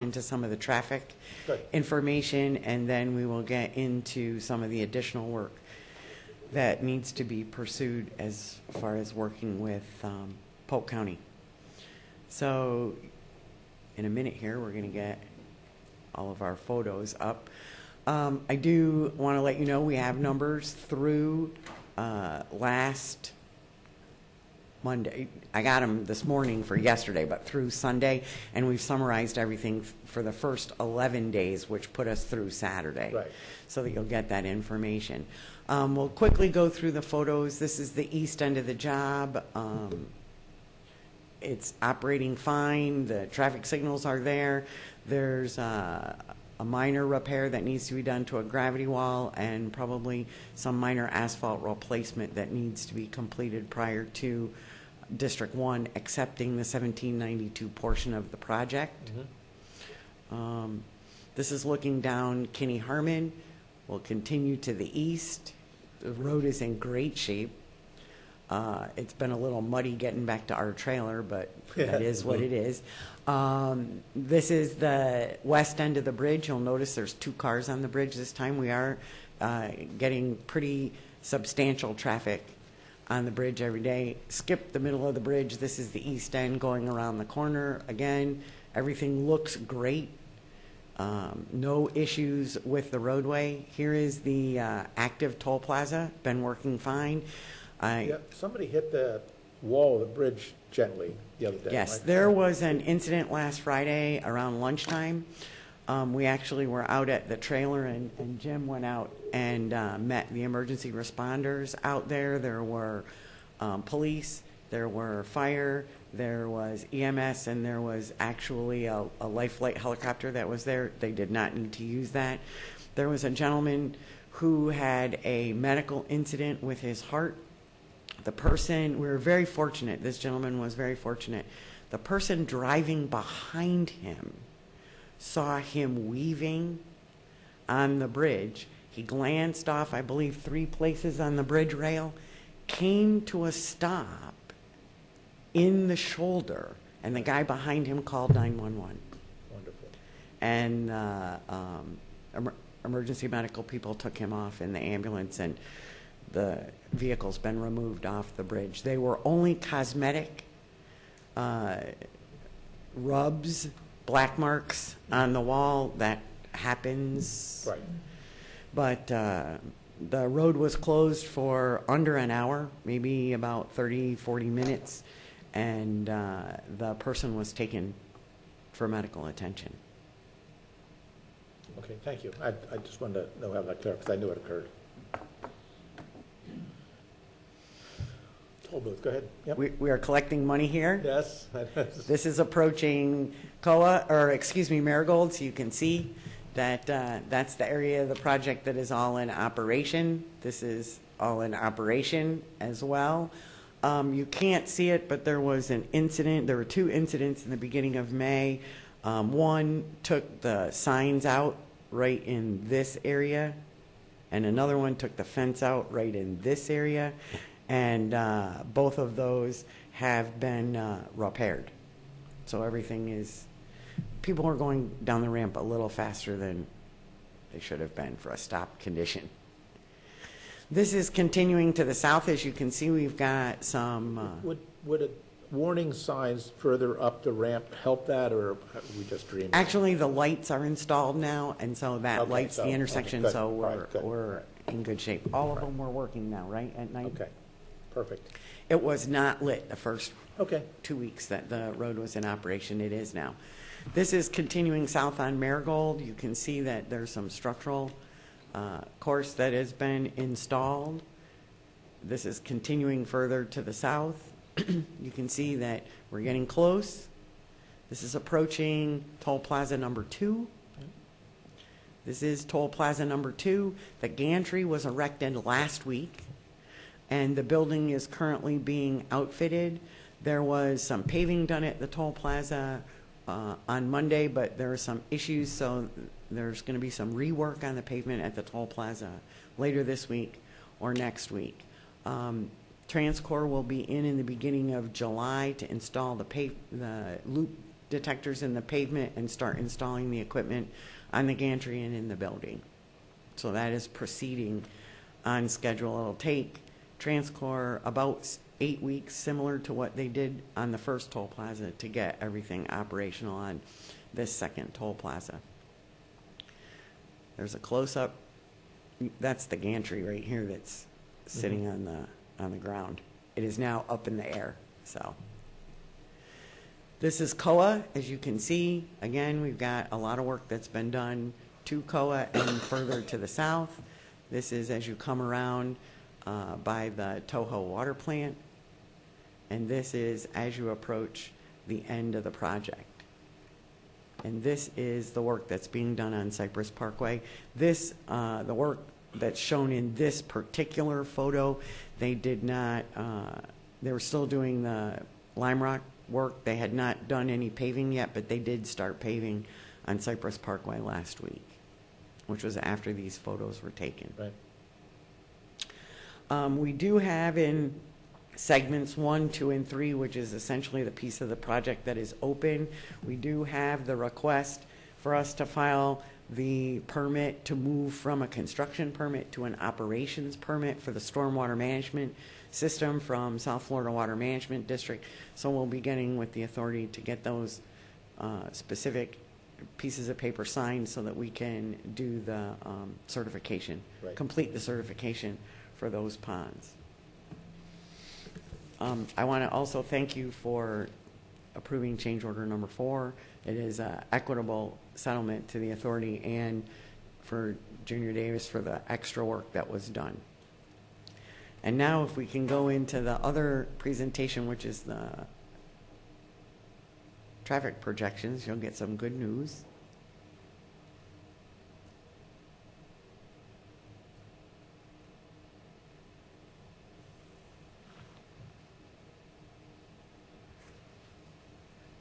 into some of the traffic Good. information, and then we will get into some of the additional work that needs to be pursued as far as working with Polk County. So in a minute here, we're going to get all of our photos up. I do want to let you know we have numbers through last Monday. I got them this morning for yesterday, but through Sunday, and we've summarized everything for the first 11 days, which put us through Saturday, Right. so that you'll get that information. We'll quickly go through the photos. This is the east end of the job. It's operating fine. The traffic signals are there. There's a minor repair that needs to be done to a gravity wall, and probably some minor asphalt replacement that needs to be completed prior to District 1 accepting the 1792 portion of the project. Mm-hmm. This is looking down Kinney Harmon. We'll continue to the east. The road is in great shape. It's been a little muddy getting back to our trailer, but that is what it is. This is the west end of the bridge. You'll notice there's 2 cars on the bridge this time. We are getting pretty substantial traffic on the bridge every day. Skip the middle of the bridge. This is the east end going around the corner. Again, everything looks great. No issues with the roadway. Here is the active toll plaza. Been working fine. Somebody hit the wall of the bridge gently the other day. Yes, there was an incident last Friday around lunchtime. We actually were out at the trailer, and Jim went out and met the emergency responders out there. There were police, there were fire, there was EMS, and there was actually a life flight helicopter that was there. They did not need to use that. There was a gentleman who had a medical incident with his heart. The person, we were very fortunate, this gentleman was very fortunate. The person driving behind him saw him weaving on the bridge. He glanced off, I believe, 3 places on the bridge rail, came to a stop in the shoulder, and the guy behind him called 911. Wonderful. And emergency medical people took him off in the ambulance, and the vehicle's been removed off the bridge. They were only cosmetic rubs, black marks on the wall. That happens. Right. But the road was closed for under an hour, maybe about 30, 40 minutes, and the person was taken for medical attention. Okay, thank you. I just wanted to know how that clear, because I knew it occurred. Toll booth, go ahead. Yep. We are collecting money here. Yes. This is approaching Marigold, so you can see that that's the area of the project that is all in operation. This is all in operation as well. You can't see it, but there was an incident. There were 2 incidents in the beginning of May. One took the signs out right in this area, and another one took the fence out right in this area. And both of those have been repaired. So everything is, people are going down the ramp a little faster than they should have been for a stop condition. This is continuing to the south. As you can see, we've got some... Would a warning signs further up the ramp help that, or are we just dreaming? Actually, the lights are installed now, and so that Okay, lights the intersection, okay, so good. we're in good shape. All of them were working now, right, at night? Okay, perfect. It was not lit the first Okay. 2 weeks that the road was in operation. It is now. This is continuing south on Marigold. You can see that there's some structural course that has been installed. This is continuing further to the south. You can see that we're getting close. This is approaching Toll Plaza number 2. This is Toll Plaza number 2. The gantry was erected last week, and the building is currently being outfitted. There was some paving done at the Toll Plaza on Monday, but there are some issues, so there's going to be some rework on the pavement at the Toll Plaza later this week or next week. Transcore will be in the beginning of July to install the loop detectors in the pavement and start installing the equipment on the gantry and in the building. So that is proceeding on schedule. It'll take TransCore about 8 weeks, similar to what they did on the first toll plaza, to get everything operational on this second toll plaza. There's a close-up. That's the gantry right here that's sitting on the ground. It is now up in the air. So this is COA, as you can see. Again, we've got a lot of work that's been done to COA and further to the south. This is as you come around by the Toho water plant, and this is as you approach the end of the project. And this is the work that's being done on Cypress Parkway. This, the work that's shown in this particular photo, they did not, they were still doing the lime rock work. They had not done any paving yet, but they did start paving on Cypress Parkway last week, which was after these photos were taken. Right. We do have in segments 1, 2, and 3, which is essentially the piece of the project that is open. We do have the request for us to file the permit to move from a construction permit to an operations permit for the stormwater management system from South Florida Water Management District. So we'll be getting with the authority to get those specific pieces of paper signed so that we can do the certification, Right. complete the certification for those ponds. I want to also thank you for approving change order number 4. It is an equitable settlement to the authority and for Junior Davis for the extra work that was done. And now if we can go into the other presentation, which is the traffic projections, you'll get some good news.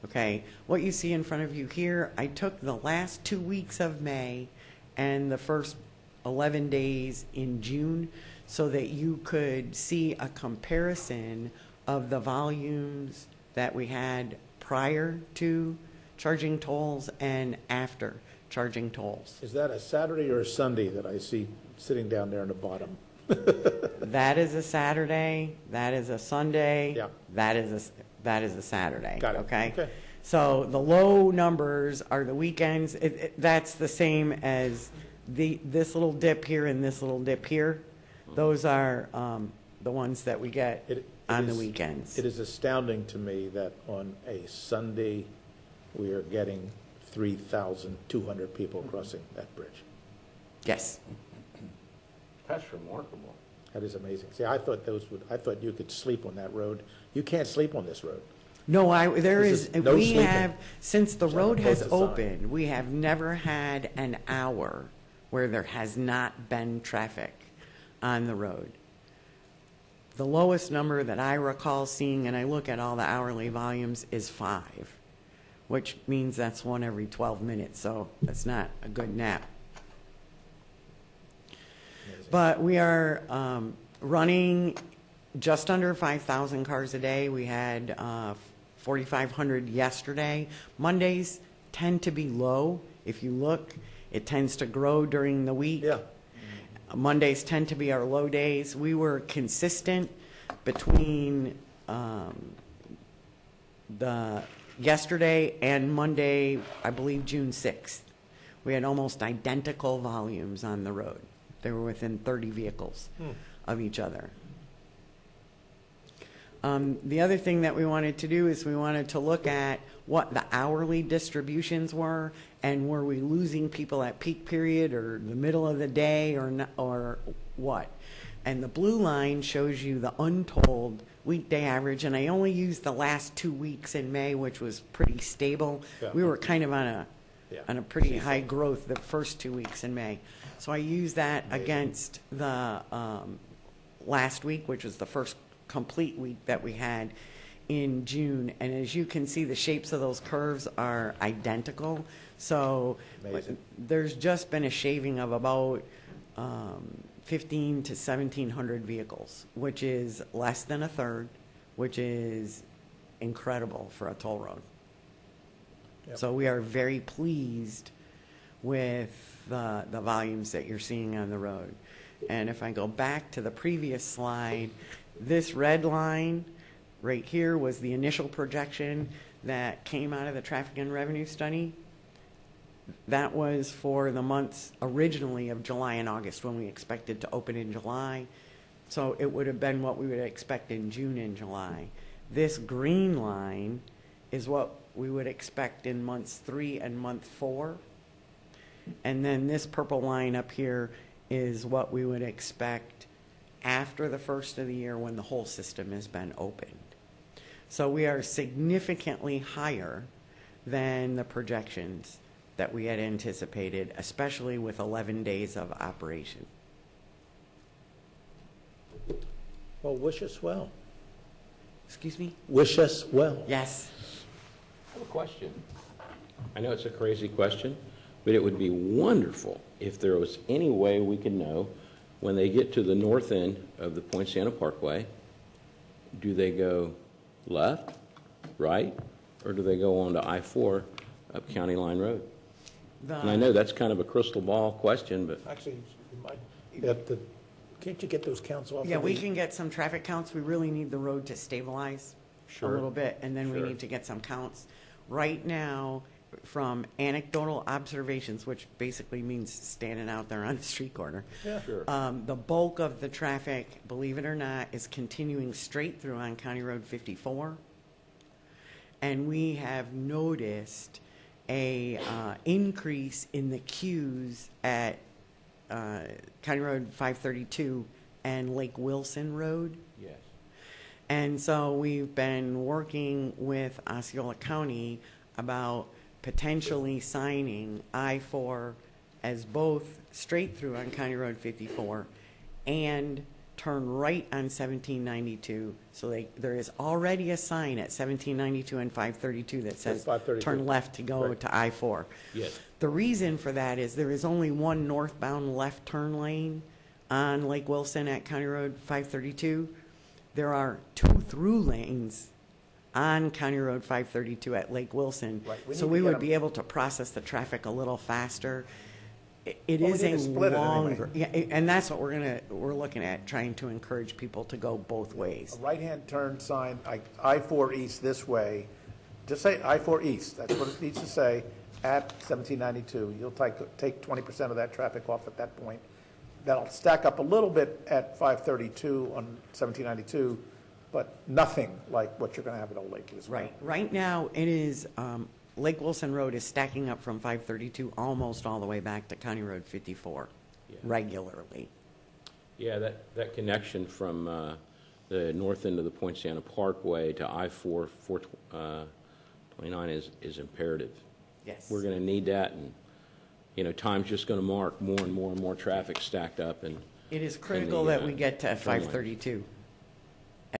Okay, what you see in front of you here, I took the last 2 weeks of May and the first 11 days in June so that you could see a comparison of the volumes that we had prior to charging tolls and after charging tolls. Is that a Saturday or a Sunday that I see sitting down there in the bottom? That is a Saturday, that is a Sunday, Yeah. that is a Saturday. Got it. Okay? Okay. So the low numbers are the weekends. That's the same as this little dip here and this little dip here. Those are the ones that we get on the weekends. It is astounding to me that on a Sunday, we are getting 3,200 people crossing that bridge. Yes. That's remarkable. That is amazing. See, I thought you could sleep on that road. You can't sleep on this road. No, This is no we sleeping. have, since the It's road not has supposed to sign. opened, we have never had an hour where there has not been traffic on the road. The lowest number that I recall seeing, and I look at all the hourly volumes, is 5, which means that's 1 every 12 minutes, so that's not a good nap. Amazing. But we are running just under 5,000 cars a day. We had 4,500 yesterday. Mondays tend to be low. If you look, it tends to grow during the week. Yeah. Mondays tend to be our low days. We were consistent between the yesterday and Monday, I believe June 6th. We had almost identical volumes on the road. They were within 30 vehicles of each other. The other thing that we wanted to do is we wanted to look at what the hourly distributions were, and were we losing people at peak period or the middle of the day or what. And the blue line shows you the untold weekday average, and I only used the last 2 weeks in May, which was pretty stable. Yeah. We were kind of on a pretty Seasonal. high growth the first 2 weeks in May. So I used that against the last week, which was the first complete week that we had in June. And as you can see, the shapes of those curves are identical. So Amazing. there's just been a shaving of about 1,500 to 1,700 vehicles, which is less than a third, which is incredible for a toll road. Yep. So we are very pleased with the volumes that you're seeing on the road. And if I go back to the previous slide, this red line right here was the initial projection that came out of the traffic and revenue study. That was for the months originally of July and August, when we expected to open in July. So it would have been what we would expect in June and July. This green line is what we would expect in months 3 and month 4. And then this purple line up here is what we would expect after the first of the year, when the whole system has been opened. So we are significantly higher than the projections that we had anticipated, especially with 11 days of operation. Well, wish us well. Excuse me? Wish us well. Yes. I have a question. I know it's a crazy question, but it would be wonderful if there was any way we could know when they get to the north end of the Poinciana Parkway, do they go left, right, or do they go on to I-4 up County Line Road? And I know that's kind of a crystal ball question, but Actually, you might, can't you get those counts off? Yeah, of we the- can get some traffic counts. We really need the road to stabilize a Sure. little bit, and then we Sure. need to get some counts. Right now, from anecdotal observations, which basically means standing out there on the street corner, Yeah. Sure. the bulk of the traffic, believe it or not, is continuing straight through on County Road 54. And we have noticed a increase in the queues at County Road 532 and Lake Wilson Road. yes. And so we've been working with Osceola County about potentially signing I-4 as both straight through on County Road 54 and turn right on 1792. So there is already a sign at 1792 and 532 that says 532. turn left to go Right. to I-4. Yes. The reason for that is there is only one northbound left turn lane on Lake Wilson at County Road 532. There are 2 through lanes on County Road 532 at Lake Wilson. Right. We So need we to would get be able to process the traffic a little faster. It Well, we is need a to split it anyway. longer, yeah, and that's what we're looking at, trying to encourage people to go both ways. A right-hand turn sign, like I-4 east this way, just say I-4 east, that's what it needs to say, at 1792. You'll take 20% of that traffic off at that point. That'll stack up a little bit at 532 on 1792, but nothing like what you're going to have at Old Lake Wilson. Right. Right now, it is, Lake Wilson Road is stacking up from 532 almost all the way back to County Road 54 Yeah. regularly. Yeah, that connection from the north end of the Poinciana Parkway to I-4, 429 is imperative. Yes. We're going to need that, and, you know, time's just going to mark more and more and more traffic stacked up. And It is critical that we get to turn lanes. 532.